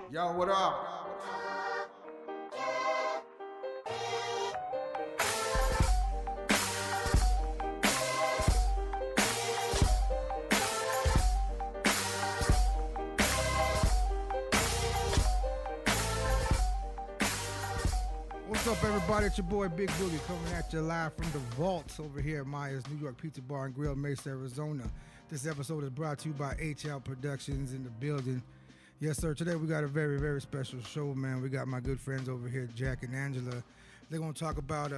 Yo, what up? What's up, everybody? It's your boy Big Boogie coming at you live from the vaults over here at Maya's New York Pizza Bar and Grill, Mesa, Arizona. This episode is brought to you by HL Productions in the building. Yes, sir. Today we got a very, very special show, man. We got my good friends over here, Jack and Angela. They're going to talk about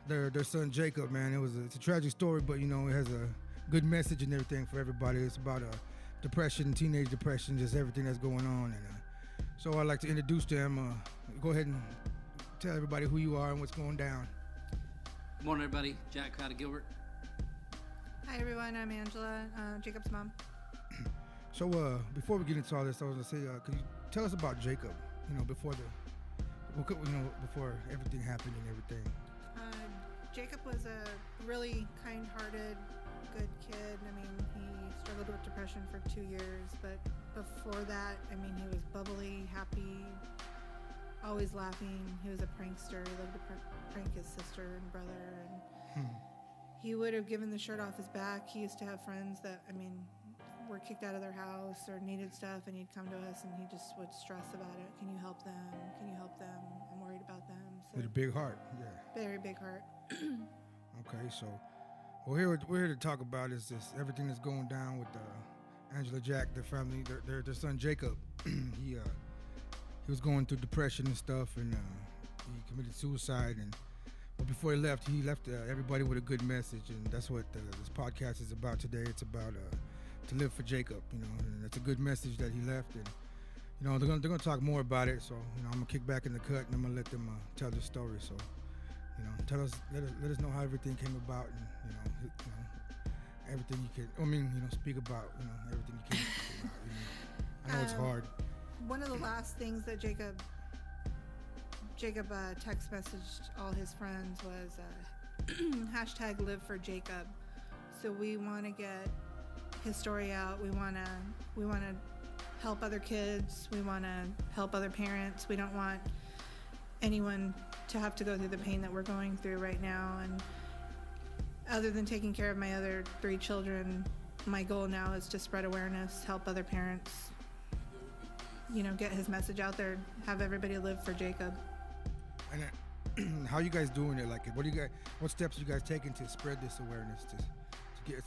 their son, Jacob, man. It's a tragic story, but, you know, it has a good message and everything for everybody. It's about depression, teenage depression, just everything that's going on. And so I'd like to introduce them. Go ahead and tell everybody who you are and what's going down. Good morning, everybody. Jack out of Gilbert. Hi, everyone. I'm Angela, Jacob's mom. So before we get into all this, I was gonna say, could you tell us about Jacob? You know, before everything happened and everything. Jacob was a really kind-hearted, good kid. I mean, he struggled with depression for 2 years, but before that, I mean, he was bubbly, happy, always laughing. He was a prankster. He loved to prank his sister and brother, and he would have given the shirt off his back. He used to have friends that, I mean, were kicked out of their house or needed stuff, and he'd come to us and he just would stress about it. Can you help them? Can you help them? I'm worried about them. So, with a big heart, yeah. Very big heart. Okay, so we're here to talk about is this everything that's going down with Angela, Jack, their family, their son Jacob. He was going through depression and stuff, and he committed suicide. But before he left everybody with a good message, and that's what this podcast is about today. It's about to live for Jacob, you know, and it's a good message that he left. And you know, they're gonna talk more about it. So you know, I'm gonna kick back in the cut and I'm gonna let them tell their story. So you know, let us know how everything came about, and you know everything you can. I mean, you know, speak about everything you can. Speak about, you know. I know it's hard. One of the last things that Jacob text messaged all his friends was hashtag live for Jacob. So we want to get his story out. We want to help other kids. We want to help other parents. We don't want anyone to have to go through the pain that we're going through right now. And other than taking care of my other 3 children, my goal now is to spread awareness, help other parents, you know, get his message out there, have everybody live for Jacob. And how you guys doing it? Like, what steps you guys taking to spread this awareness, to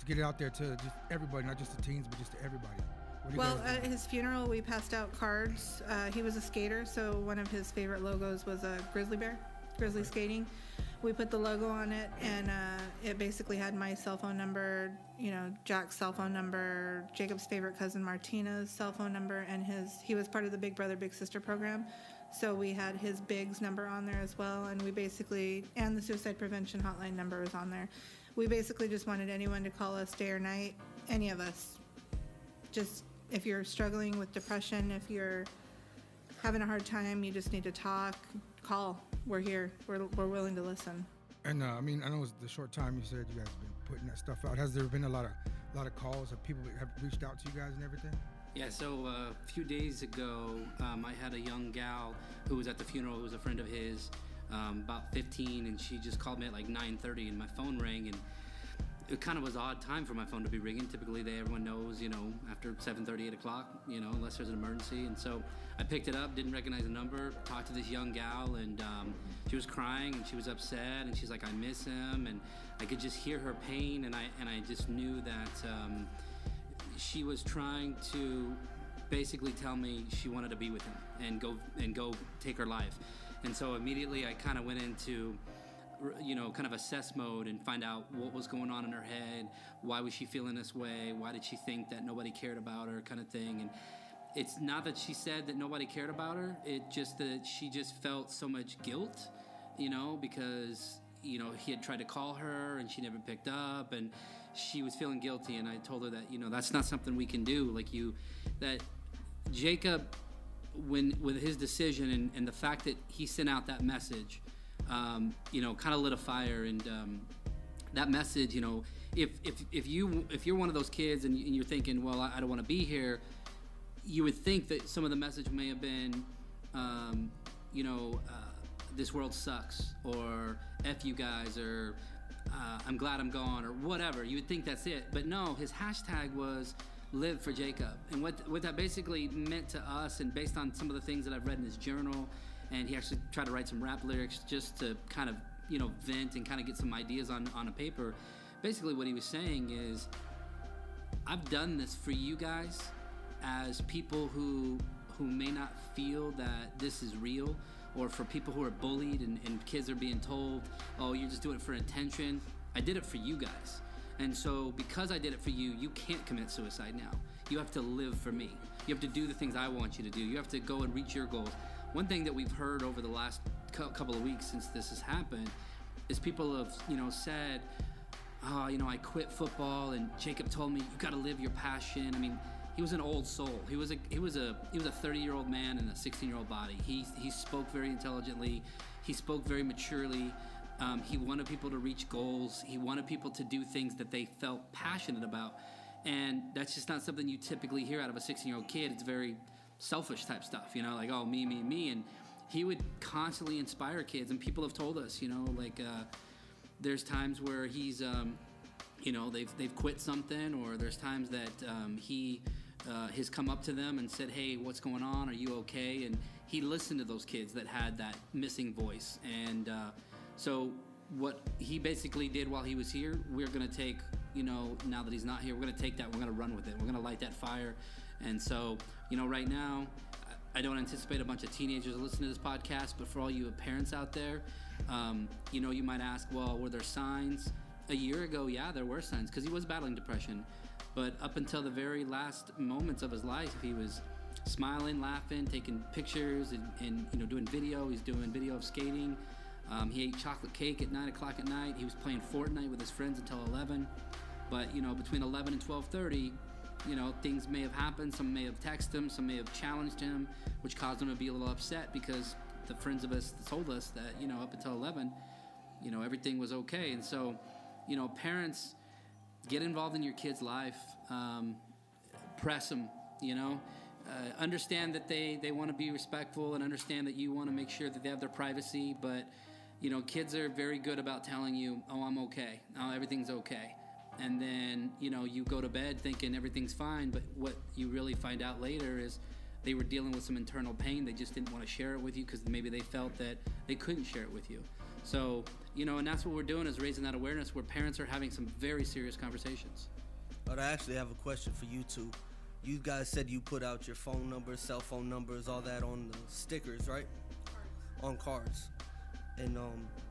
get it out there to just everybody, not just the teens, but just to everybody? Well, at his funeral, we passed out cards. He was a skater, so one of his favorite logos was a grizzly bear, grizzly skating. We put the logo on it, and it basically had my cell phone number, you know, Jack's cell phone number, Jacob's favorite cousin Martina's cell phone number, and he was part of the Big Brother Big Sister program, so we had his Big's number on there as well, and and the suicide prevention hotline number was on there. We basically just wanted anyone to call us day or night, any of us. Just if you're struggling with depression, if you're having a hard time, you just need to talk, call. We're here. We're willing to listen. And I mean, I know it's the short time you said you guys have been putting that stuff out. Has there been a lot of calls? Have people have reached out to you guys and everything? Yeah, so a few days ago, I had a young gal who was at the funeral, who was a friend of his, about 15, and she just called me at like 9:30, and my phone rang, and it kind of was an odd time for my phone to be ringing. Typically, everyone knows, you know, after 7:30, 8 o'clock, you know, unless there's an emergency. And so I picked it up, didn't recognize the number, talked to this young gal, and she was crying, and she was upset, and she's like, I miss him, and I could just hear her pain, and I just knew that she was trying to basically tell me she wanted to be with him and go take her life. And so immediately I kind of went into, you know, kind of assess mode and find out what was going on in her head. Why was she feeling this way? Why did she think that nobody cared about her, kind of thing? And it's not that she said that nobody cared about her. It just that she just felt so much guilt, you know, because, you know, he had tried to call her and she never picked up, and she was feeling guilty. And I told her that, you know, that's not something we can do. That Jacob, with his decision and the fact that he sent out that message, you know, kind of lit a fire. And that message, you know, if you're one of those kids and you're thinking, well, I don't want to be here, you would think that some of the message may have been, you know, this world sucks, or F you guys, or I'm glad I'm gone, or whatever. You would think that's it. But no, his hashtag was live for Jacob. And what that basically meant to us, and based on some of the things that I've read in his journal, and he actually tried to write some rap lyrics just to kind of, you know, vent and kind of get some ideas on a paper. Basically what he was saying is, I've done this for you guys as people who may not feel that this is real, or for people who are bullied and kids are being told, oh, you're just doing it for attention. I did it for you guys. And so because I did it for you, you can't commit suicide now. You have to live for me. You have to do the things I want you to do. You have to go and reach your goals. One thing that we've heard over the last couple of weeks since this has happened is people have, you know, said, oh, you know, I quit football and Jacob told me you got to live your passion. I mean, he was an old soul. He was a 30-year-old man in a 16-year-old body. He spoke very intelligently. He spoke very maturely. He wanted people to reach goals. He wanted people to do things that they felt passionate about. And that's just not something you typically hear out of a 16-year-old kid. It's very selfish type stuff, you know, like, oh, me, me, me. And he would constantly inspire kids. And people have told us, you know, like there's times where he's, you know, they've quit something, or there's times that he has come up to them and said, hey, what's going on? Are you okay? And he listened to those kids that had that missing voice. And so what he basically did while he was here, we're going to take, you know, now that he's not here, we're going to take that, we're going to run with it. We're going to light that fire. And so, you know, right now, I don't anticipate a bunch of teenagers listening to this podcast, but for all you parents out there, you know, you might ask, well, were there signs? A year ago, yeah, there were signs, because he was battling depression. But up until the very last moments of his life, he was smiling, laughing, taking pictures, and you know, doing video. He's doing video of skating. He ate chocolate cake at 9 o'clock at night. He was playing Fortnite with his friends until 11. But, you know, between 11 and 12:30, you know, things may have happened. Some may have texted him. Some may have challenged him, which caused him to be a little upset, because the friends of us told us that, you know, up until 11, you know, everything was okay. And so, you know, parents, get involved in your kid's life. Press them, you know. Understand that they want to be respectful, and understand that you want to make sure that they have their privacy. But, you know, kids are very good about telling you, oh, I'm okay. Oh, everything's okay. And then, you know, you go to bed thinking everything's fine, but what you really find out later is they were dealing with some internal pain. They just didn't want to share it with you because maybe they felt that they couldn't share it with you. So, you know, and that's what we're doing, is raising that awareness where parents are having some very serious conversations. But I actually have a question for you two. You guys said you put out your phone numbers, cell phone numbers, all that on the stickers, right? On cards. And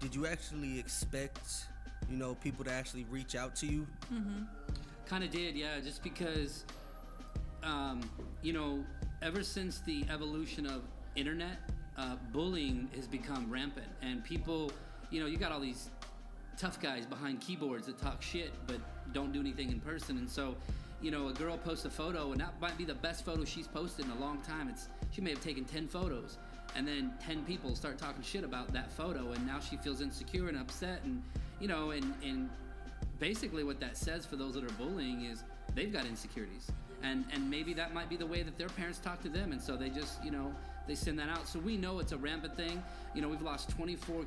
did you actually expect, you know, people to actually reach out to you? Mm-hmm. Kind of did, yeah, just because, you know, ever since the evolution of internet, bullying has become rampant. And people, you know, you got all these tough guys behind keyboards that talk shit but don't do anything in person. And so, you know, a girl posts a photo, and that might be the best photo she's posted in a long time. She may have taken 10 photos, and then 10 people start talking shit about that photo, and now she feels insecure and upset. And, you know, and basically what that says for those that are bullying is they've got insecurities. And maybe that might be the way that their parents talk to them, and so they just, you know, they send that out. So we know it's a rampant thing. You know, we've lost 24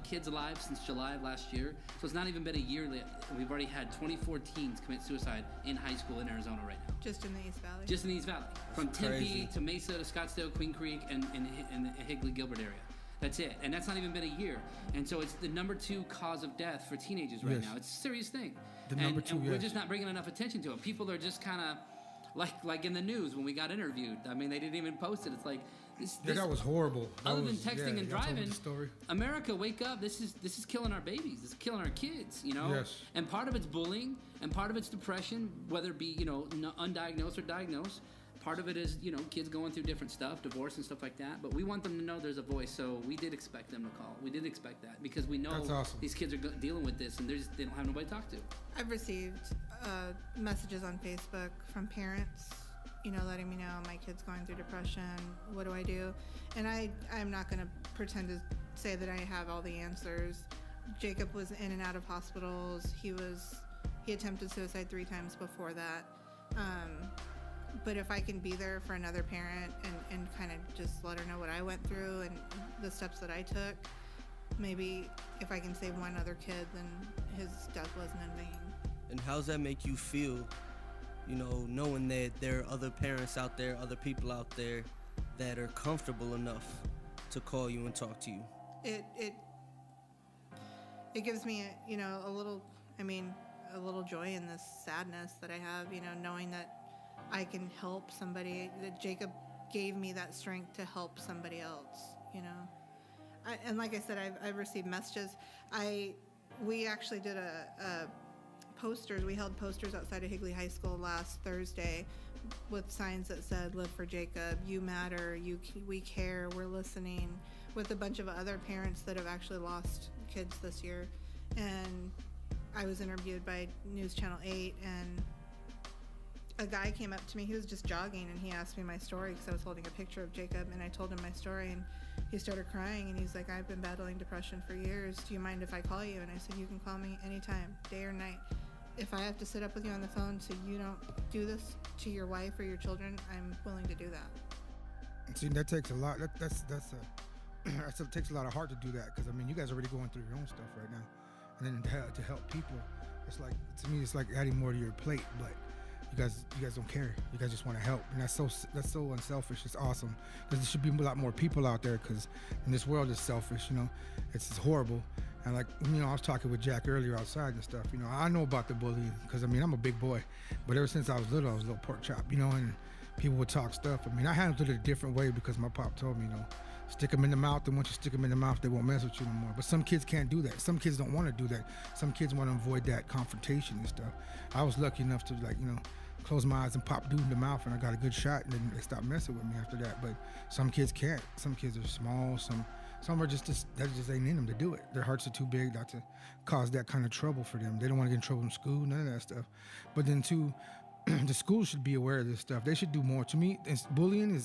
kids alive since July of last year. So it's not even been a year yet. We've already had 24 teens commit suicide in high school in Arizona right now. Just in the East Valley. Just in the East Valley. From Tempe crazy. to Mesa to Scottsdale, Queen Creek, and the Higley-Gilbert area. That's it. And that's not even been a year. And so it's the number 2 cause of death for teenagers right now. It's a serious thing. Number 2, and yes. we're just not bringing enough attention to it. People are just kind of like in the news when we got interviewed. I mean, they didn't even post it. It's like, Yeah, that was horrible. Other than texting and driving, the story. America, wake up! This is killing our babies. This is killing our kids. You know. Yes. And part of it's bullying, and part of it's depression, whether it be, you know, undiagnosed or diagnosed. Part of it is, you know, kids going through different stuff, divorce and stuff like that. But we want them to know there's a voice. So we did expect them to call. We did expect that because we know That's awesome. these kids are dealing with this, and they don't have nobody to talk to. I've received messages on Facebook from parents, you know, letting me know my kid's going through depression. What do I do? And I'm not going to pretend to say that I have all the answers. Jacob was in and out of hospitals. He attempted suicide 3 times before that. But if I can be there for another parent and kind of just let her know what I went through and the steps that I took, maybe if I can save one other kid, then his death wasn't in vain. And how's that make you feel, you know, knowing that there are other parents out there, other people out there that are comfortable enough to call you and talk to you? It gives me, a little joy in this sadness that I have, knowing that I can help somebody, that Jacob gave me that strength to help somebody else, and like I said, I've received messages. We actually did posters. We held posters outside of Higley High School last Thursday with signs that said, "Live for Jacob, you matter, we care, we're listening," with a bunch of other parents that have actually lost kids this year. And I was interviewed by News Channel 8, and a guy came up to me. He was just jogging, and he asked me my story because I was holding a picture of Jacob, and I told him my story, and he started crying, and he's like, "I've been battling depression for years. Do you mind if I call you?" And I said, "You can call me anytime, day or night. If I have to sit up with you on the phone so you don't do this to your wife or your children, I'm willing to do that." See, that takes a lot. It takes a lot of heart to do that, because you guys are already going through your own stuff right now, and then to help people, it's like, to me, it's like adding more to your plate. But you guys don't care. You guys just want to help, and that's so unselfish. It's awesome, because there should be a lot more people out there, because in this world is selfish. It's horrible. And I was talking with Jack earlier outside and stuff. I know about the bullying, because I'm a big boy, but ever since I was little, I was a little pork chop. And people would talk stuff. I handled it a different way, because my pop told me, stick them in the mouth, and once you stick them in the mouth, they won't mess with you no more. But some kids can't do that. Some kids don't want to do that. Some kids want to avoid that confrontation and stuff. I was lucky enough to close my eyes and pop dude in the mouth, and I got a good shot, and then they stopped messing with me after that. But some kids can't. Some kids are small. Some are just that just ain't in them to do it. Their hearts are too big not to cause that kind of trouble for them. They don't want to get in trouble in school, none of that stuff. But then too, the schools should be aware of this stuff. They should do more. To me, bullying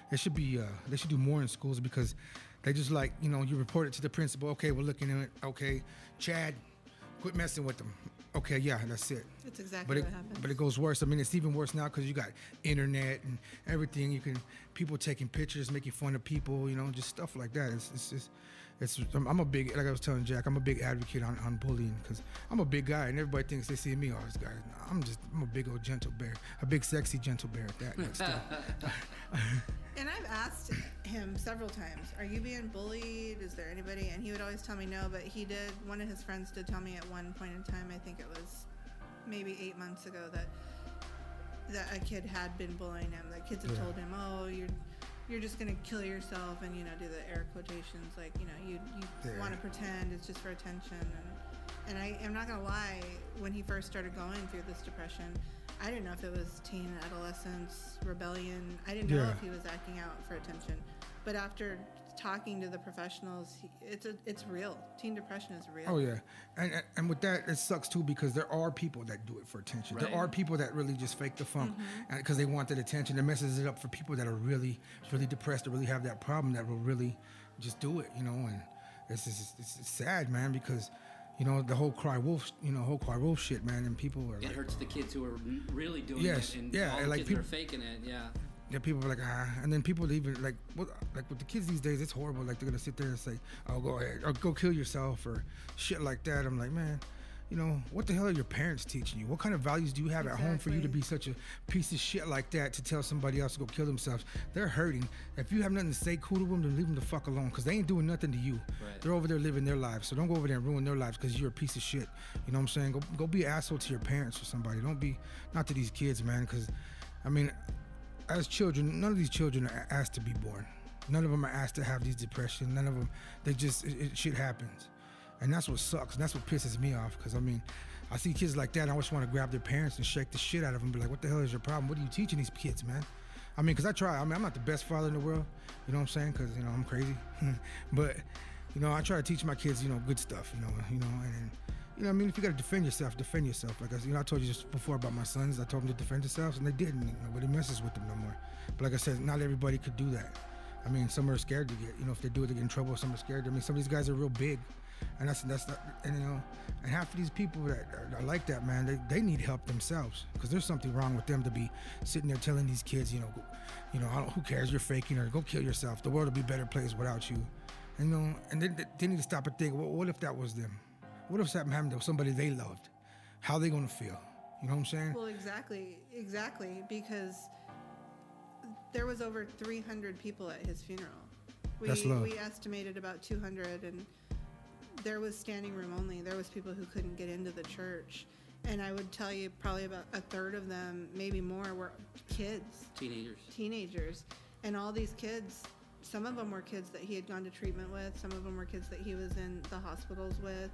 they should do more in schools, because they just you report it to the principal. Okay, we're looking at it. Okay, Chad, quit messing with them. Okay, yeah, that's it. That's exactly what happens. But it goes worse. It's even worse now, because you got internet and everything. People taking pictures, making fun of people, just stuff like that. I'm a big, like I was telling Jack, I'm a big advocate on bullying, because I'm a big guy, and everybody thinks they see me, oh, this guy. I'm a big old gentle bear, a big sexy gentle bear at that stuff. And I've asked him several times, "Are you being bullied? Is there anybody?" And he would always tell me no, but one of his friends did tell me at one point in time, I think it was maybe 8 months ago, that a kid had been bullying him. That kids had told him, "Oh, you're just gonna kill yourself," and do the air quotations, like you want to pretend it's just for attention. And I am not gonna lie, when he first started going through this depression, I didn't know if it was teen, adolescence, rebellion. I didn't know if he was acting out for attention. But after talking to the professionals, it's real. Teen depression is real. Oh yeah, and with that, it sucks too, because there are people that do it for attention. Right. There are people that really just fake the funk, and because they want that attention. It messes it up for people that are really, really depressed, or really have that problem, that will really just do it. And it's sad, man, because the whole cry wolf shit, man, and people are it hurts the kids who are really doing it, and all the kids people are faking it. Yeah, people are like, and then people even with the kids these days, it's horrible. Like, they're gonna sit there and say, "Oh, go ahead, or go kill yourself," or shit like that. I'm like, man, what the hell are your parents teaching you? What kind of values do you have at home for you to be such a piece of shit like that, to tell somebody else to go kill themselves? They're hurting. If you have nothing to say cool to them, then leave them the fuck alone, because they ain't doing nothing to you. Right. They're over there living their lives, so don't go over there and ruin their lives because you're a piece of shit. You know what I'm saying? Go be an asshole to your parents or somebody. Don't be, not to these kids, man, because as children, none of these children are asked to be born. None of them are asked to have these depressions. None of them, shit happens. And that's what sucks, and that's what pisses me off, because I see kids like that, and I just want to grab their parents and shake the shit out of them, be like, what the hell is your problem? What are you teaching these kids, man? Because I try. I'm not the best father in the world, you know what I'm saying, because, I'm crazy. But, I try to teach my kids, good stuff, and then, if you got to defend yourself. Like I told you just before about my sons, I told them to defend themselves, and they didn't. Nobody messes with them no more. But like I said, not everybody could do that. Some are scared to get, if they do it, they get in trouble. Some are scared. Some of these guys are real big. And that's and and half of these people that are like that, man, they need help themselves, because there's something wrong with them to be sitting there telling these kids, who cares, you're faking, or go kill yourself. The world will be a better place without you. And they need to stop and think, well, what if that was them? What if something happened to somebody they loved? How are they gonna feel? You know what I'm saying? Well, exactly, because there was over 300 people at his funeral. That's love. We estimated about 200, and there was standing room only. There was people who couldn't get into the church. And I would tell you probably about a third of them, maybe more, were kids. Teenagers. And all these kids, some of them were kids that he had gone to treatment with. Some of them were kids that he was in the hospitals with.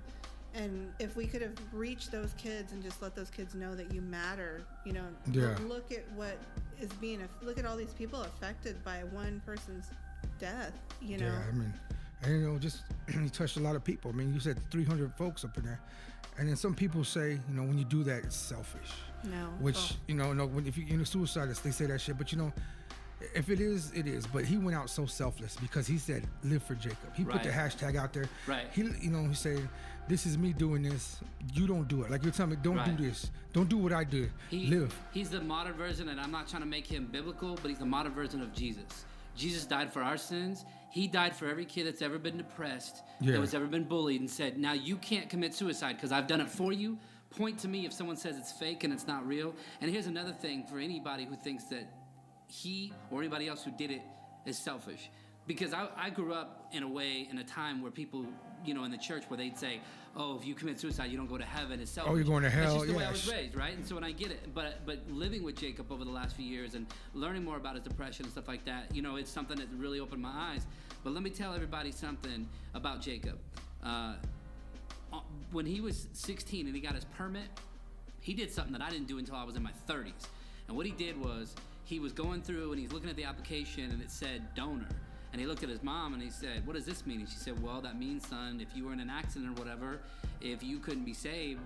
And if we could have reached those kids and just let those kids know that you matter, look at what is look at all these people affected by one person's death, Yeah, I mean, and just you touched a lot of people. I mean, you said 300 folks up in there, and then some people say, when you do that, it's selfish. No. Which if you're suicide, they say that shit. But if it is, it is. But he went out so selfless because he said, "Live for Jacob." He put the hashtag out there. Right. He said, "This is me doing this. You don't do it." Like you're telling me, don't do this. Don't do what I did. Live. He's the modern version, and I'm not trying to make him biblical, but he's the modern version of Jesus. Jesus died for our sins. He died for every kid that's ever been depressed, that has ever been bullied, and said, "Now you can't commit suicide because I've done it for you. Point to me if someone says it's fake and it's not real." And here's another thing for anybody who thinks that he or anybody else who did it is selfish. Because I grew up in a time where people, in the church, where they'd say, "Oh, if you commit suicide, you don't go to heaven. It's selfish." Oh, you're going to hell. That's just the way I was raised, right? And so when I get it, but living with Jacob over the last few years and learning more about his depression and stuff like that, it's something that really opened my eyes. But let me tell everybody something about Jacob. When he was 16 and he got his permit, he did something that I didn't do until I was in my 30s. And what he did was he was going through and he's looking at the application and it said donor. And he looked at his mom and he said, "What does this mean?" And she said, "Well, that means, son, if you were in an accident or whatever, if you couldn't be saved,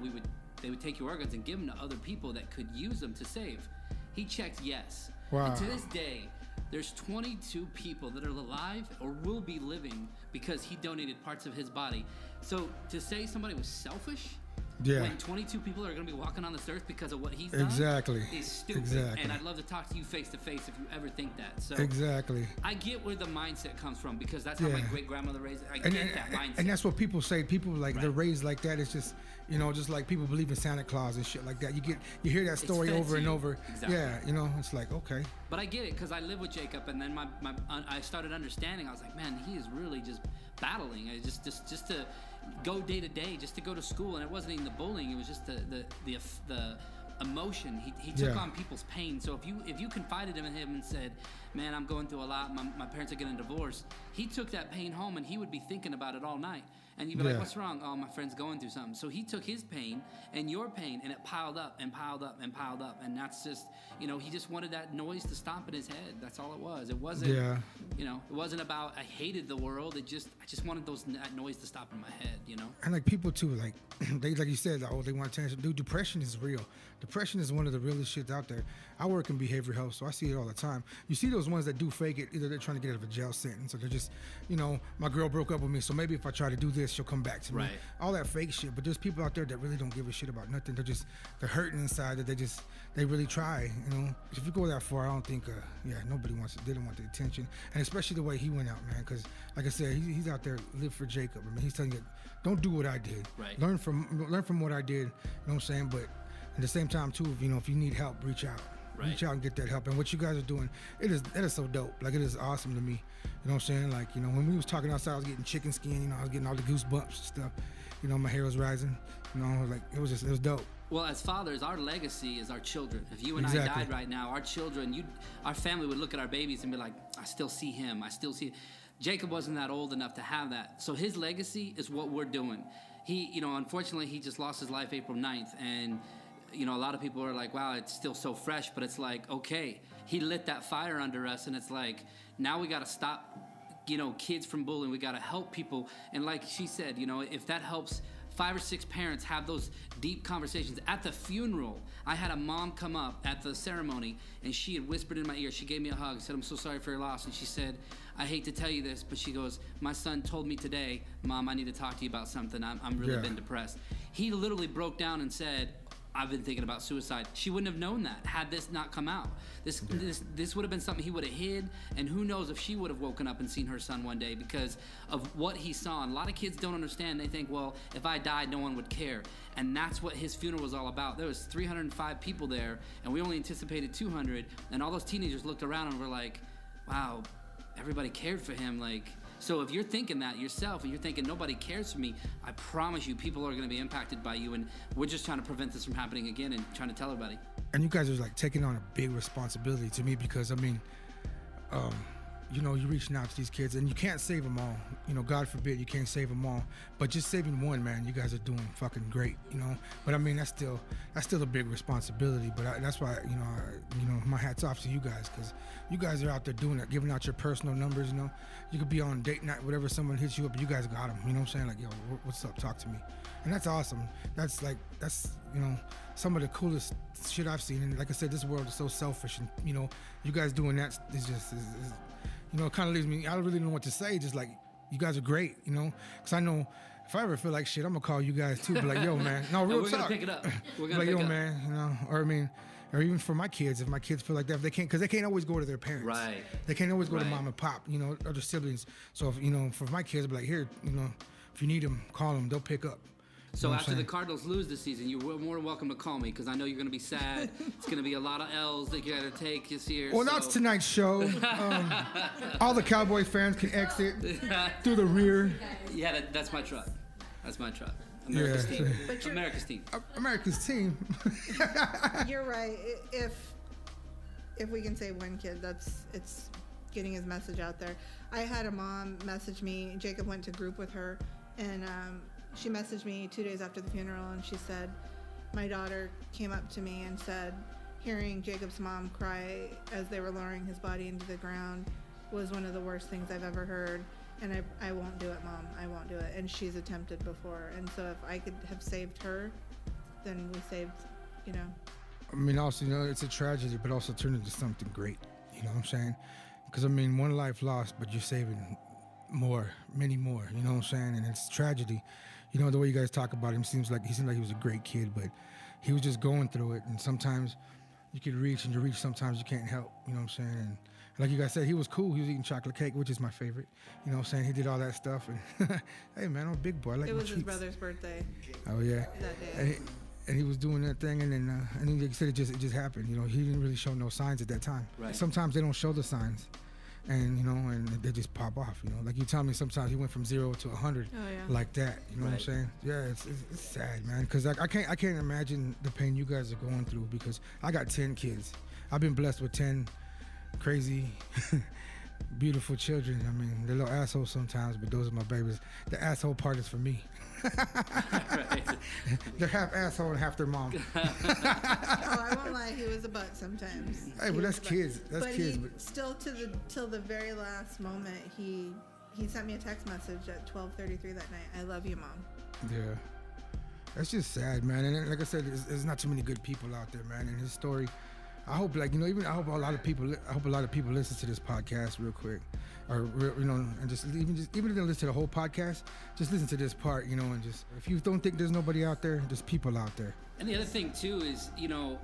they would take your organs and give them to other people that could use them to save." He checked yes. Wow. And to this day, there's 22 people that are alive or will be living because he donated parts of his body. So to say somebody was selfish when 22 people are going to be walking on this earth because of what he's done is stupid. Exactly. And I'd love to talk to you face to face if you ever think that. So exactly. I get where the mindset comes from because that's how my great grandmother raised it. I get that mindset. And that's what people say. People they're raised like that. It's just just like people believe in Santa Claus and shit like that. You hear that story over and over. Exactly. Yeah, it's like, okay. But I get it because I live with Jacob, and then I started understanding. I was like, man, he is really just battling. Just to go day to day, just to go to school, and it wasn't even the bullying. It was just the emotion. He took on people's pain. So if you confided in him and said, "Man, I'm going through a lot. My parents are getting divorced," he took that pain home, and he would be thinking about it all night. And you'd be like, "What's wrong?" "Oh, my friend's going through something." So he took his pain and your pain, and it piled up and piled up and piled up. And that's just, he just wanted that noise to stop in his head. That's all it was. It wasn't, it wasn't about I hated the world. I just wanted that noise to stop in my head, And like people too, like they you said, they want attention. Dude, depression is real. Depression is one of the realest shit out there. I work in behavioral health, so I see it all the time. You see those ones that do fake it. Either they're trying to get out of a jail sentence, or they're just, my girl broke up with me, so maybe if I try to do this, she'll come back to me. All that fake shit. But there's people out there that really don't give a shit about nothing. They're hurting inside. That they really try. If you go that far, I don't think, nobody didn't want the attention, and especially the way he went out, man. Because like I said, he's out there, live for Jacob. I mean, he's telling you, don't do what I did. Right. Learn from what I did. You know what I'm saying? But at the same time too, if you need help, reach out. Right. Reach out and get that help. And what you guys are doing, that is so dope. Like, it is awesome to me. You know what I'm saying? Like, when we was talking outside, I was getting chicken skin. I was getting all the goosebumps and stuff. My hair was rising. Like, it was dope. Well, as fathers, our legacy is our children. If you and I died right now, our children, our family would look at our babies and be like, "I still see him. I still see." Jacob wasn't that old enough to have that. So his legacy is what we're doing. He, unfortunately, he just lost his life April 9th. And a lot of people are like, "Wow, it's still so fresh." But it's like, okay, he lit that fire under us, and it's like, now we got to stop, kids from bullying. We got to help people. And like she said, if that helps 5 or 6 parents have those deep conversations. At the funeral, I had a mom come up at the ceremony, and she had whispered in my ear. She gave me a hug, said, "I'm so sorry for your loss." And she said, "I hate to tell you this, but," she goes, "my son told me today, Mom, I need to talk to you about something. I'm really been depressed." He literally broke down and said, "I've been thinking about suicide." She wouldn't have known that had this not come out. This would have been something he would have hid, and who knows if she would have woken up and seen her son one day because of what he saw. And a lot of kids don't understand. They think, well, if I died, no one would care. And that's what his funeral was all about. There was 305 people there, and we only anticipated 200. And all those teenagers looked around and were like, wow, everybody cared for him. Like, so if you're thinking that yourself and you're thinking nobody cares for me, I promise you people are going to be impacted by you, and we're just trying to prevent this from happening again and trying to tell everybody. And you guys are like taking on a big responsibility to me because, I mean, you know, you're reaching out to these kids and you can't save them all. You know, God forbid you can't save them all. But just saving one, man, you guys are doing fucking great, you know. But I mean, that's still a big responsibility. But that's why, you know, my hat's off to you guys because you guys are out there doing it, giving out your personal numbers, you know. You could be on date night, whatever, someone hits you up, you guys got them, you know what I'm saying? Like, yo, what's up? Talk to me. And that's awesome. That's, you know, some of the coolest shit I've seen. And like I said, this world is so selfish. And, you know, you guys doing that is just, you know, it kind of leaves me, I don't really know what to say. Just like, you guys are great, you know? Because I know if I ever feel like shit, I'm going to call you guys too. Be like, yo, man. No, real we're talk. We're going to pick it up. We're going to like, pick yo, it up. man, you know? Or, I mean, or even for my kids, if my kids feel like that, if they can't, because they can't always go to their parents. Right. They can't always go to mom and pop, you know, other siblings. So, if, you know, for my kids, I'll be like, here, you know, if you need them, call them. They'll pick up. So after the Cardinals lose this season, you're more than welcome to call me because I know you're going to be sad. It's going to be a lot of L's that you got to take this year. Well, that's tonight's show. All the Cowboy fans can exit through the rear. Yeah, that's my truck. That's my truck. America's team. America's team. America's team. You're right. If we can say one kid, it's getting his message out there. I had a mom message me. Jacob went to group with her, and she messaged me 2 days after the funeral, and she said, my daughter came up to me and said, hearing Jacob's mom cry as they were lowering his body into the ground was one of the worst things I've ever heard. And I won't do it, Mom. I won't do it. And she's attempted before. And so if I could have saved her, then we saved, you know. I mean, also, you know, it's a tragedy, but also turned into something great. You know what I'm saying? Because, I mean, one life lost, but you're saving more, many more. You know what I'm saying? And it's tragedy. You know, the way you guys talk about him, he seemed like he was a great kid, but he was just going through it. And sometimes you could reach, and you reach, sometimes you can't help. You know what I'm saying? And like you guys said, he was cool. He was eating chocolate cake, which is my favorite. You know what I'm saying? He did all that stuff. And hey, man, I'm a big boy. I like it my was his treats. brother's birthday. Oh, yeah. That day. And he was doing that thing, and then like you said, it just happened. You know, he didn't really show no signs at that time. Right. Sometimes they don't show the signs. And, you know, and they just pop off, you know. Like you tell me sometimes he went from 0 to 100 like that. You know what I'm saying? Yeah, it's sad, man. Because like, I can't imagine the pain you guys are going through because I got 10 kids. I've been blessed with 10 crazy, beautiful children. I mean, they're little assholes sometimes, but those are my babies. The asshole part is for me. They're half asshole and half their mom. Oh, I won't lie, he was a butt sometimes. Hey, but that's kids. That's kids. But still, till the very last moment, he sent me a text message at 12:33 that night. I love you, Mom. Yeah, that's just sad, man. And like I said, there's not too many good people out there, man. And his story, I hope, like, you know, I hope a lot of people listen to this podcast real quick, or you know, and even if they listen to the whole podcast, just listen to this part, you know, and just if you don't think there's nobody out there, there's people out there. And the other thing too is, you know,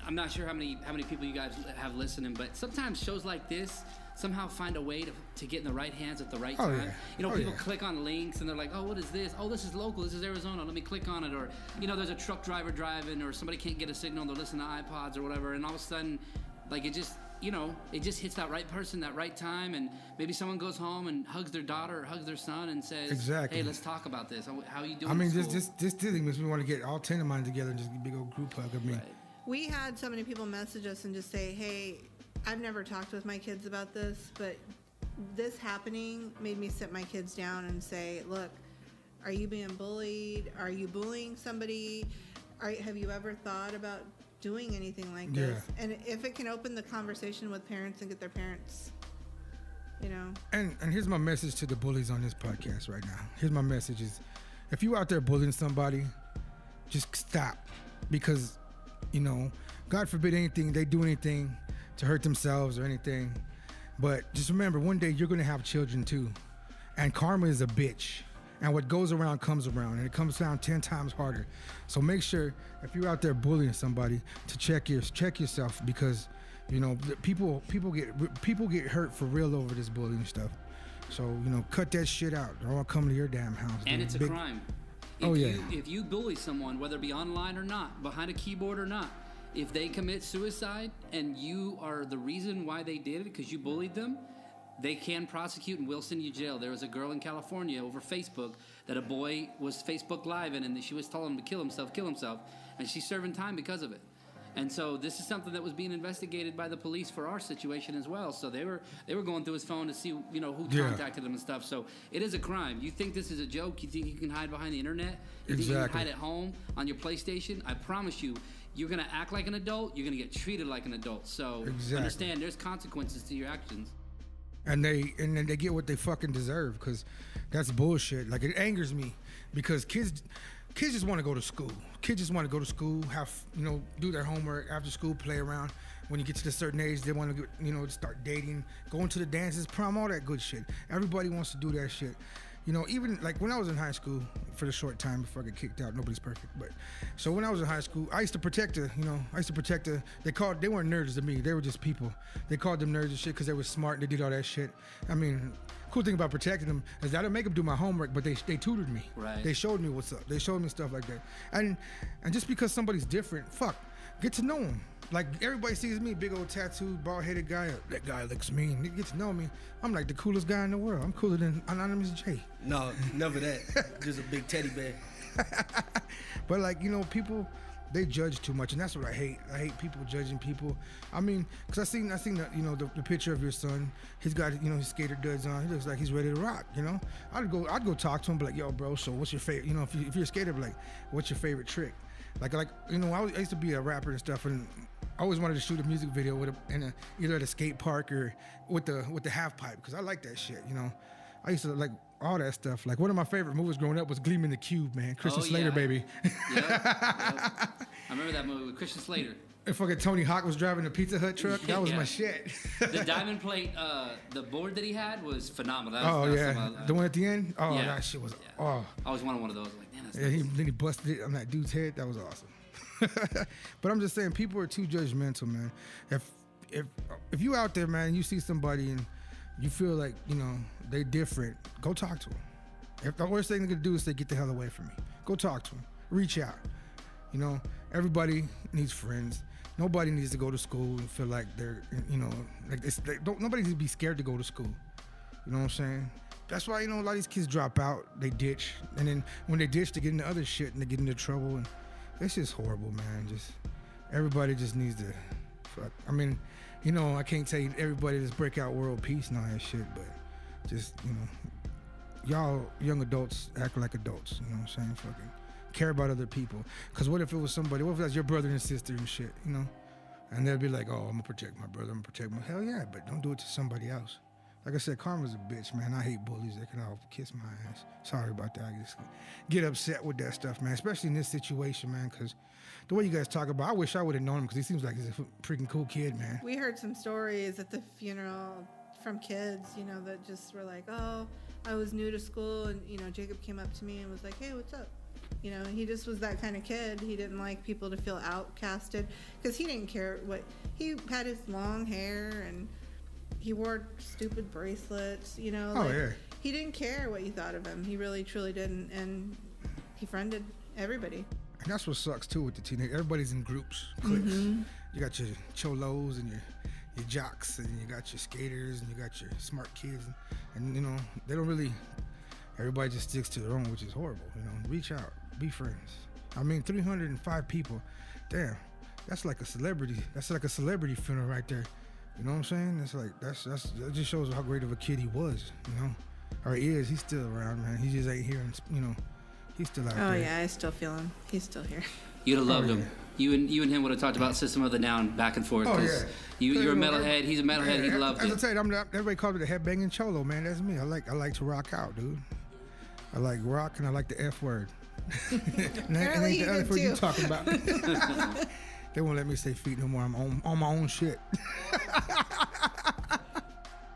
I'm not sure how many people you guys have listening, but sometimes shows like this somehow find a way to get in the right hands at the right time. Yeah. You know, people click on links and they're like, oh, what is this? Oh, this is local. This is Arizona. Let me click on it. Or, you know, there's a truck driver driving, or somebody can't get a signal. They're listening to iPods or whatever. And all of a sudden, like, it just, you know, it just hits that right person, that right time. And maybe someone goes home and hugs their daughter or hugs their son and says, exactly, hey, let's talk about this. How are you doing? I mean, this thing makes me want to get all 10 of mine together and just a big old group hug. I mean, we had so many people message us and just say, hey, I've never talked with my kids about this, but this happening made me sit my kids down and say, look, are you being bullied? Are you bullying somebody? Have you ever thought about doing anything like this? And if it can open the conversation with parents and get their parents, you know. And here's my message to the bullies on this podcast right now. Here's my message is if you out there bullying somebody, just stop, because, you know, God forbid they do anything to hurt themselves or anything. But just remember, one day you're gonna have children too, and karma is a bitch. And what goes around comes around, and it comes down 10 times harder. So make sure, if you're out there bullying somebody, to check yourself, because, you know, people get hurt for real over this bullying stuff. So, you know, cut that shit out. They're all coming to your damn house. And it's a crime. If you bully someone, whether it be online or not, behind a keyboard or not, if they commit suicide and you are the reason why they did it because you bullied them, they can prosecute and will send you to jail. There was a girl in California over Facebook that a boy was Facebook Live in, and she was telling him to kill himself, and she's serving time because of it. And so this is something that was being investigated by the police for our situation as well. So they were going through his phone to see, you know, who contacted him and stuff. So it is a crime. You think this is a joke? You think you can hide behind the internet? You think you can hide at home on your PlayStation? I promise you, you're going to act like an adult. You're going to get treated like an adult. So understand, there's consequences to your actions. And then they get what they fucking deserve, because that's bullshit. Like, it angers me, because kids just want to go to school. Kids just want to go to school, have, you know, do their homework after school, play around. When you get to a certain age, they want to, you know, start dating, going to the dances, prom, all that good shit. Everybody wants to do that shit. You know, even like when I was in high school, for the short time before I get kicked out, nobody's perfect. But so when I was in high school, I used to protect her. You know, they weren't nerds to me. They were just people. They called them nerds and shit because they were smart and they did all that shit. I mean, cool thing about protecting them is I didn't make them do my homework, but they tutored me. Right. They showed me what's up. They showed me stuff like that. And just because somebody's different, get to know them. Like, everybody sees me, big old tattooed, bald-headed guy. That guy looks mean. They get to know me. I'm like the coolest guy in the world. I'm cooler than Anonymous J. No, never that. Just a big teddy bear. But, like, you know, people, they judge too much, and that's what I hate. I hate people judging people. I mean, because I seen the, you know, the picture of your son. He's got, you know, his skater duds on. He looks like he's ready to rock, you know. I'd go talk to him, be like, yo, bro, so what's your favorite, you know, if you're a skater, be like, what's your favorite trick? Like, you know, I used to be a rapper and stuff, and I always wanted to shoot a music video either at a skate park or with the half pipe, because I like that shit, you know. I used to like all that stuff. Like, one of my favorite movies growing up was Gleaming the Cube, man. Christian Slater, baby. Yep. I remember that movie with Christian Slater. And fucking Tony Hawk was driving the Pizza Hut truck. That was my shit. The diamond plate, the board that he had was phenomenal. The one at the end? Oh, that shit was, I always wanted one of those. Like, man, that's nice. Then he busted it on that dude's head. That was awesome. But I'm just saying, people are too judgmental, man. If you out there, man, and you see somebody and you feel like, you know, they different, go talk to them. If the worst thing they're gonna do is say, get the hell away from me, go talk to them. Reach out. You know, everybody needs friends. Nobody needs to go to school and feel like they're, you know, nobody needs to be scared to go to school. You know what I'm saying? That's why, you know, a lot of these kids drop out, they ditch, and then when they ditch, they get into other shit and they get into trouble, and it's just horrible, man. Everybody just needs to fuck. I mean, you know, I can't tell you everybody just break out world peace and all that shit, but just, you know, y'all young adults act like adults, you know what I'm saying? Fucking care about other people. Because what if it was somebody, what if that's your brother and sister and shit, you know? And they'll be like, oh, I'm gonna protect my brother, I'm gonna protect my, hell yeah, but don't do it to somebody else. Like I said, karma's a bitch, man. I hate bullies. They can all kiss my ass. Sorry about that. I just get upset with that stuff, man, especially in this situation, man, because the way you guys talk about, I wish I would have known him, because he seems like he's a freaking cool kid, man. We heard some stories at the funeral from kids, you know, that just were like, oh, I was new to school, and, you know, Jacob came up to me and was like, hey, what's up? You know, he just was that kind of kid. He didn't like people to feel outcasted, because he didn't care what, he had his long hair, and he wore stupid bracelets, you know. He didn't care what you thought of him. He really, truly didn't, and he friended everybody. And that's what sucks, too, with the teenagers. Everybody's in groups, cliques. Mm-hmm. You got your cholos and your jocks, and you got your skaters, and you got your smart kids, and you know, they don't really, everybody just sticks to their own, which is horrible, you know. Reach out, be friends. I mean, 305 people, damn, that's like a celebrity. That's like a celebrity funeral right there. You know what I'm saying? It's like, that just shows how great of a kid he was, you know? Or he is. He's still around, man. He just ain't here, and, you know, he's still out there. Oh, yeah, I still feel him. He's still here. You'd have loved him. You and him would have talked about System of the Down back and forth. Oh, yeah. You're a metalhead. He's a metalhead. He loved it. As I tell you, everybody calls me the headbanging cholo, man. That's me. I like to rock out, dude. I like rock and I like the F word. Apparently the F word you you talking about. They won't let me say feet no more. I'm on my own shit.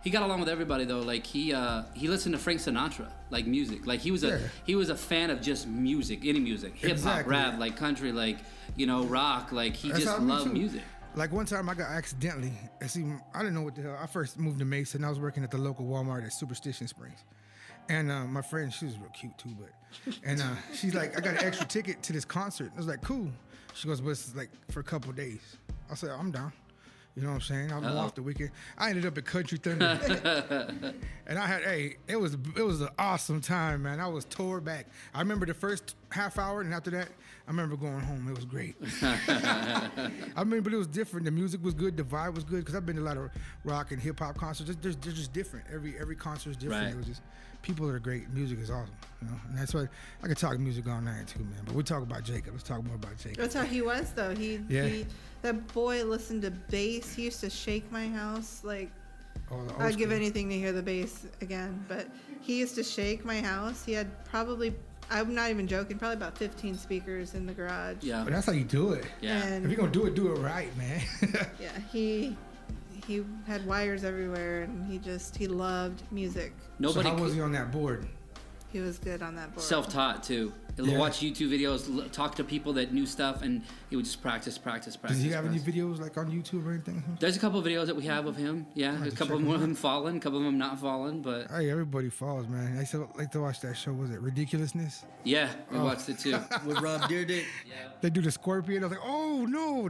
He got along with everybody though. Like he listened to Frank Sinatra, like music. Like he was a fan of just music, any music, hip hop, rap, like country, like rock. Like he just loved music. Like one time I got accidentally. See, I didn't know what the hell. I first moved to Mesa and I was working at the local Walmart at Superstition Springs. And my friend, she was real cute too, and she's like, I got an extra ticket to this concert. I was like, cool. She goes, but it's like for a couple of days. I said, I'm down. You know what I'm saying? I'll go off the weekend. I ended up at Country Thunder. And I had, it was an awesome time, man. I was tore back. I remember the first half hour, and after that, I remember going home. It was great. I mean, but it was different. The music was good. The vibe was good. Because I've been to a lot of rock and hip-hop concerts. They're just different. Every concert is different. Right. It was just, people are great. Music is awesome. And that's why I could talk music all night, too, man. But we talk about Jacob. Let's talk more about Jacob. That's how he was, though. That boy listened to bass. He used to shake my house. Like, I'd give anything to hear the bass again. But he used to shake my house. He had probably, I'm not even joking, probably about 15 speakers in the garage. Yeah. But that's how you do it. Yeah. And if you're going to do it right, man. yeah, he had wires everywhere, and he loved music. So how was he on that board? He was good on that board. Self-taught, too. He'll watch YouTube videos, talk to people that knew stuff, and he would just practice. Does he have any videos like on YouTube or anything? There's a couple of videos that we have of him. Yeah, there's a couple of them falling, a couple of them not falling, but... Hey, everybody falls, man. I used to like to watch that show. Was it Ridiculousness? Yeah, we watched it, too. With Rob Dyrdek? Yeah. They do the scorpion. I was like, oh, no.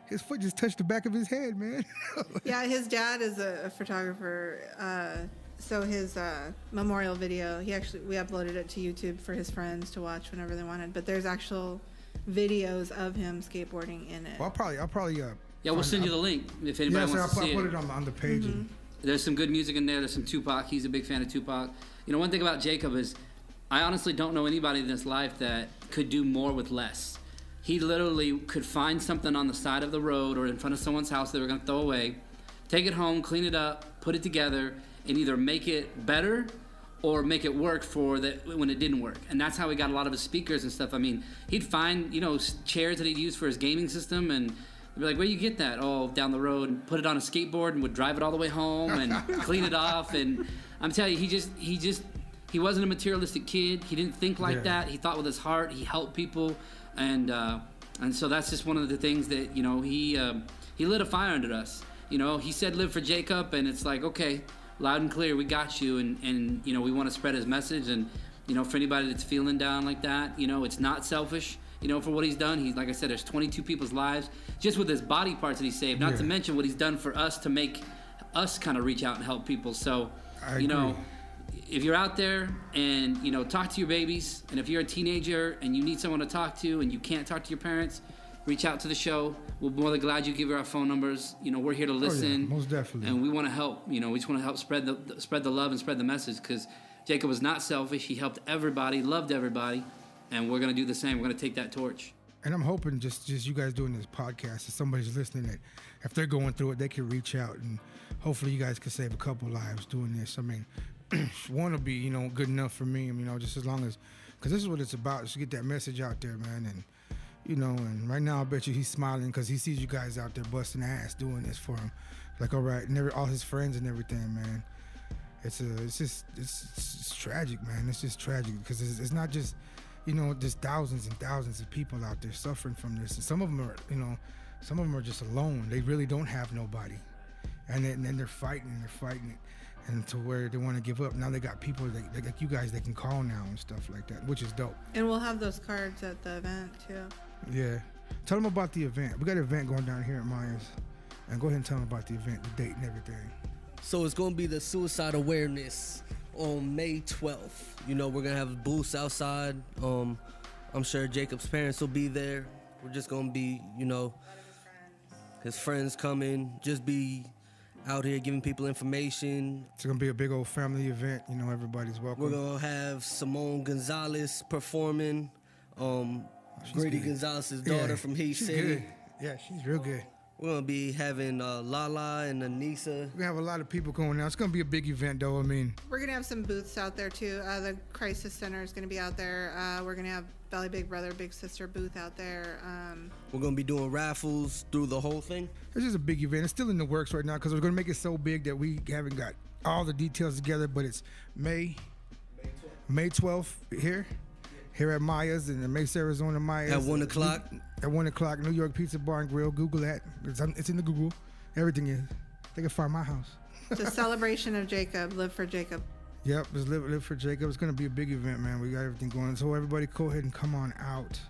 His foot just touched the back of his head, man. Yeah, his dad is a photographer. So his memorial video, we uploaded it to YouTube for his friends to watch whenever they wanted. But there's actual videos of him skateboarding in it. Well, I'll probably. Yeah, we'll send you the link if anybody wants to see it. I'll put it on the page. Mm-hmm. There's some good music in there. There's some Tupac. He's a big fan of Tupac. One thing about Jacob is, I honestly don't know anybody in this life that could do more with less. He literally could find something on the side of the road or in front of someone's house they were going to throw away, take it home, clean it up, put it together, and either make it better or make it work for when it didn't work. And that's how he got a lot of his speakers and stuff. I mean, he'd find, chairs that he'd use for his gaming system, and they'd be like, where you get that? Oh, down the road, and put it on a skateboard and would drive it all the way home and clean it off. And I'm telling you, he wasn't a materialistic kid. He didn't think like that. He thought with his heart. He helped people. And so that's just one of the things that, he lit a fire under us. He said, live for Jacob, and it's like, okay, loud and clear, we got you, and we want to spread his message, and for anybody that's feeling down like that, it's not selfish, for what he's done. He's, like I said, there's 22 people's lives just with his body parts that he saved, not to mention what he's done for us to make us kind of reach out and help people. So if you're out there and talk to your babies, and if you're a teenager and you need someone to talk to and you can't talk to your parents, reach out to the show. We're more than glad you give her our phone numbers. We're here to listen. Most definitely. And we want to help. We just want to help spread the love and spread the message, because Jacob was not selfish. He helped everybody, loved everybody, and we're going to do the same. We're going to take that torch. And I'm hoping just you guys doing this podcast, if somebody's listening, that if they're going through it, they can reach out, and hopefully you guys can save a couple lives doing this. I mean, one will be, good enough for me, just as long as, because this is what it's about, is to get that message out there, man. And and right now I bet you he's smiling because he sees you guys out there busting ass doing this for him. Like, all right, and all his friends and everything, man. It's tragic, man. It's just tragic because it's not just, there's thousands and thousands of people out there suffering from this. And some of them are, just alone. They really don't have nobody, and then they're fighting it, and to where they want to give up. Now they got people like you guys they can call now and stuff like that, which is dope. And we'll have those cards at the event too. Yeah. Tell them about the event. We got an event going down here at Myers. And go ahead and tell them about the event, the date and everything. So it's going to be the suicide awareness on May 12th. We're going to have booths outside. I'm sure Jacob's parents will be there. We're just going to be, his friends coming, just be out here giving people information. It's going to be a big old family event. Everybody's welcome. We're going to have Simone Gonzalez performing. Grady good. Gonzalez's daughter from Heat she's City. Good. Yeah, she's real good. We're going to be having Lala and Anissa. We're going to have a lot of people going out. It's going to be a big event, though. I mean, We're going to have some booths out there, too. The Crisis Center is going to be out there. We're going to have Valley Big Brother, Big Sister booth out there. We're going to be doing raffles through the whole thing. It's just a big event. It's still in the works right now because we're going to make it so big that we haven't got all the details together, but it's May 12th here at Maya's in the Mesa, Arizona. Maya's At 1 o'clock. At 1 o'clock, New York Pizza Bar and Grill. Google that. It's in the Google. Everything is. They can find my house. It's a celebration of Jacob. Live for Jacob. Yep, just live for Jacob. It's going to be a big event, man. We got everything going. So everybody go ahead and come on out.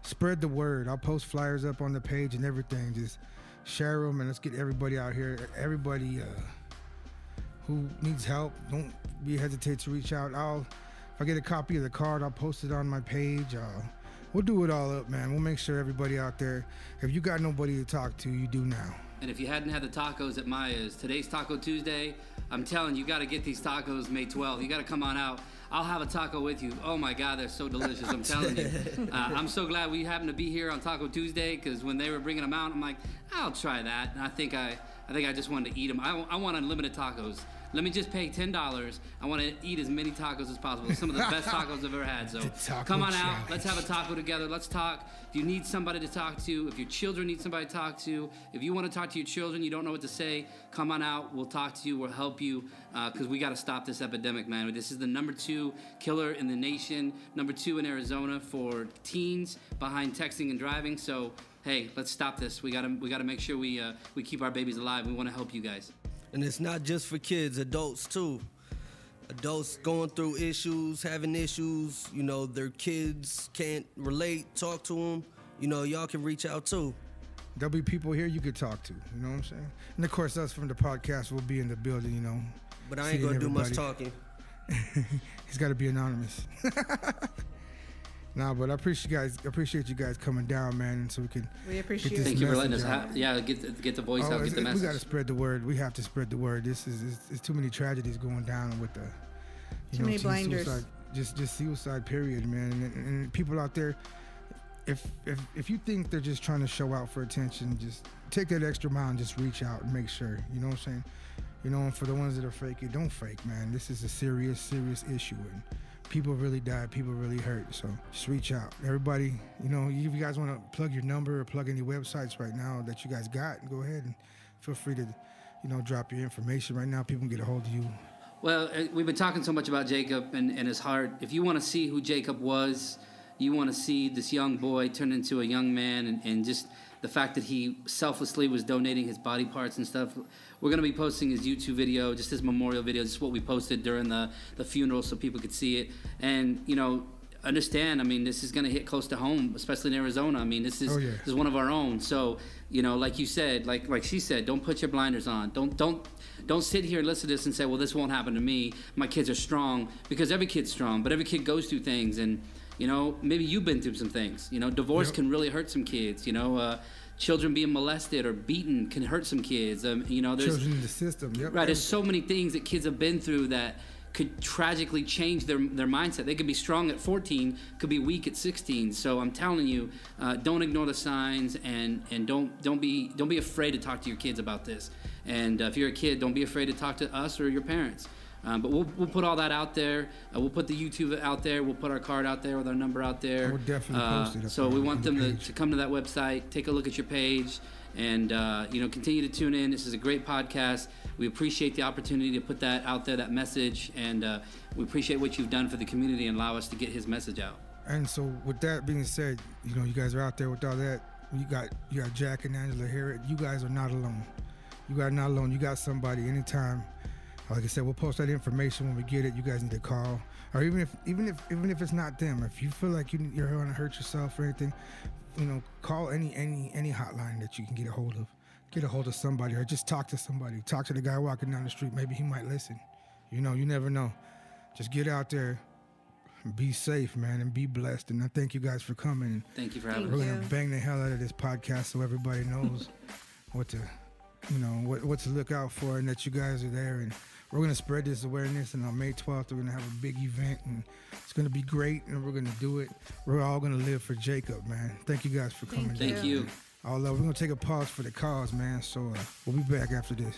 Spread the word. I'll post flyers up on the page and everything. Just share them and let's get everybody out here. Everybody who needs help, don't be hesitate to reach out. If I get a copy of the card, I'll post it on my page. We'll do it all up, man. We'll make sure everybody out there, if you got nobody to talk to, you do now. And if you hadn't had the tacos at Maya's, today's Taco Tuesday. I'm telling you, got to get these tacos May 12th. You got to come on out. I'll have a taco with you. Oh my God, they're so delicious. I'm telling you. I'm so glad we happened to be here on Taco Tuesday because when they were bringing them out, I'm like, I'll try that. And I think I just wanted to eat them. I want unlimited tacos. Let me just pay $10. I want to eat as many tacos as possible. Some of the best tacos I've ever had. So come on out. Let's have a taco together. Let's talk. If you need somebody to talk to, if your children need somebody to talk to, if you want to talk to your children, you don't know what to say, come on out. We'll talk to you. We'll help you because we got to stop this epidemic, man. This is the #2 killer in the nation, #2 in Arizona for teens behind texting and driving. So, hey, let's stop this. We got to make sure we keep our babies alive. We want to help you guys. And it's not just for kids, adults too. Adults going through issues, having issues, their kids can't relate, talk to them. Y'all can reach out too. There'll be people here you could talk to, you know what I'm saying? And of course, us from the podcast will be in the building, But I ain't going to do much talking. He's got to be anonymous. Nah, but I appreciate you guys coming down, man, so we can. We appreciate it. Thank you for letting us get the voice out, get the message. We got to spread the word. We have to spread the word. It's too many tragedies going down with the too many blinders. Suicide, just suicide, period, man. And people out there, if you think they're just trying to show out for attention, just take that extra mile and just reach out and make sure. You know what I'm saying? And for the ones that are faking, don't fake, man. This is a serious issue, and people really died, people really hurt, so just reach out. Everybody, if you guys want to plug your number or plug any websites right now that you guys got, go ahead and feel free to, drop your information right now. People can get a hold of you. Well, we've been talking so much about Jacob and his heart. If you want to see who Jacob was, you want to see this young boy turn into a young man and just the fact that he selflessly was donating his body parts and stuff. We're going to be posting his YouTube video, just his memorial video, just what we posted during the funeral so people could see it. And, understand, this is going to hit close to home, especially in Arizona. This is one of our own. So, like you said, like she said, don't put your blinders on. Don't sit here and listen to this and say, well, this won't happen to me. My kids are strong, because every kid's strong, but every kid goes through things. And, maybe you've been through some things. Divorce can really hurt some kids. Children being molested or beaten can hurt some kids. There's children in the system. Yep. Right. There's so many things that kids have been through that could tragically change their mindset. They could be strong at 14, could be weak at 16. So I'm telling you, don't ignore the signs and don't be afraid to talk to your kids about this. And if you're a kid, don't be afraid to talk to us or your parents. But we'll put all that out there. We'll put the YouTube out there. We'll put our card out there with our number out there. We'll definitely post it up so there we want on them the to come to that website, take a look at your page, and continue to tune in. This is a great podcast. We appreciate the opportunity to put that out there, that message, and we appreciate what you've done for the community and allow us to get his message out. And so with that being said, you guys are out there with all that. You got Jack and Angela here. You guys are not alone. You guys are not alone. You got somebody anytime. Like I said, we'll post that information when we get it. You guys need to call, or even if it's not them. If you feel like you're going to hurt yourself or anything, call any hotline that you can get a hold of. Get a hold of somebody, or just talk to somebody. Talk to the guy walking down the street. Maybe he might listen. You never know. Just get out there, and be safe, man, and be blessed. And I thank you guys for coming. Thank you for having us. We're gonna bang the hell out of this podcast so everybody knows what to look out for, and that you guys are there. And we're going to spread this awareness, and on May 12th, we're going to have a big event, and it's going to be great, and we're going to do it. We're all going to live for Jacob, man. Thank you guys for coming. Thank you. All love. We're gonna take a pause for the cause, man. So we'll be back after this.